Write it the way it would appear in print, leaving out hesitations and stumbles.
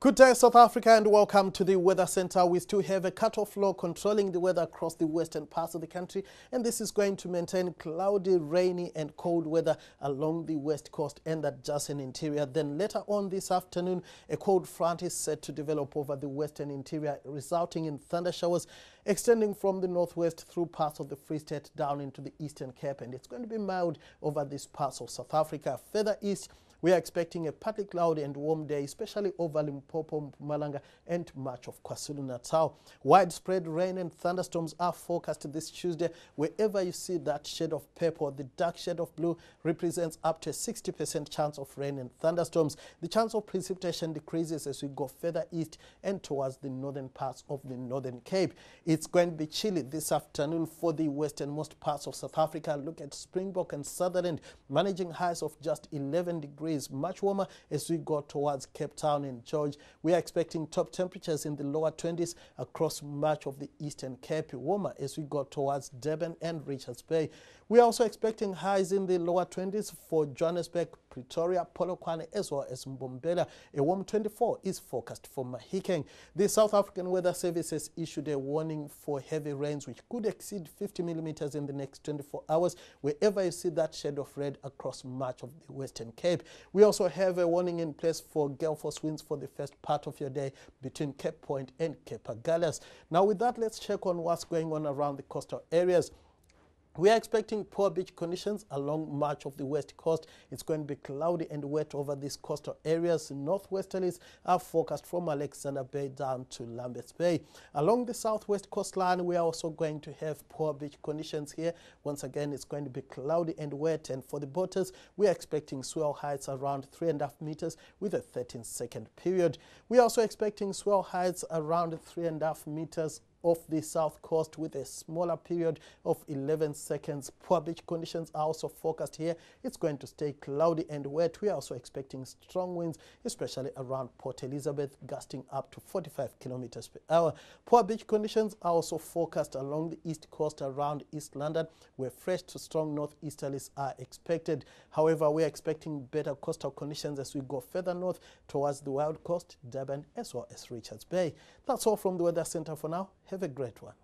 Good day, South Africa, and welcome to the Weather Center. We still have a cut-off low controlling the weather across the western parts of the country, and this is going to maintain cloudy, rainy, and cold weather along the west coast and the adjacent interior. Then later on this afternoon, a cold front is set to develop over the western interior, resulting in thunder showers extending from the northwest through parts of the Free State down into the Eastern Cape, and it's going to be mild over these parts of South Africa. Further east, we are expecting a partly cloudy and warm day, especially over Limpopo, Mpumalanga, and much of KwaZulu-Natal. Widespread rain and thunderstorms are forecast this Tuesday. Wherever you see that shade of purple, the dark shade of blue represents up to a 60% chance of rain and thunderstorms. The chance of precipitation decreases as we go further east and towards the northern parts of the Northern Cape. It's going to be chilly this afternoon for the westernmost parts of South Africa. Look at Springbok and Sutherland, managing highs of just 11 degrees. Much warmer as we go towards Cape Town and George. We are expecting top temperatures in the lower 20s across much of the Eastern Cape, warmer as we go towards Durban and Richards Bay. We are also expecting highs in the lower 20s for Johannesburg, Pretoria, Polokwane, as well as Mbombela. A warm 24 is forecast for Mahikeng. The South African Weather Service has issued a warning for heavy rains which could exceed 50 millimeters in the next 24 hours, wherever you see that shade of red across much of the Western Cape. We also have a warning in place for gale force winds for the first part of your day between Cape Point and Cape Agulhas. Now with that, let's check on what's going on around the coastal areas. We are expecting poor beach conditions along much of the west coast. It's going to be cloudy and wet over these coastal areas. Northwesterlies are forecast from Alexander Bay down to Lambert's Bay. Along the southwest coastline, we are also going to have poor beach conditions here. Once again, it's going to be cloudy and wet. And for the boaters, we are expecting swell heights around 3.5 meters with a 13-second period. We are also expecting swell heights around 3.5 meters off the south coast with a smaller period of 11 seconds. Poor beach conditions are also forecast here. It's going to stay cloudy and wet. We are also expecting strong winds, especially around Port Elizabeth, gusting up to 45 kilometers per hour. Poor beach conditions are also forecast along the east coast around East London, where fresh to strong northeasterlies are expected. However, we are expecting better coastal conditions as we go further north towards the Wild Coast, Durban, as well as Richards Bay. That's all from the Weather Center for now. Have a great one.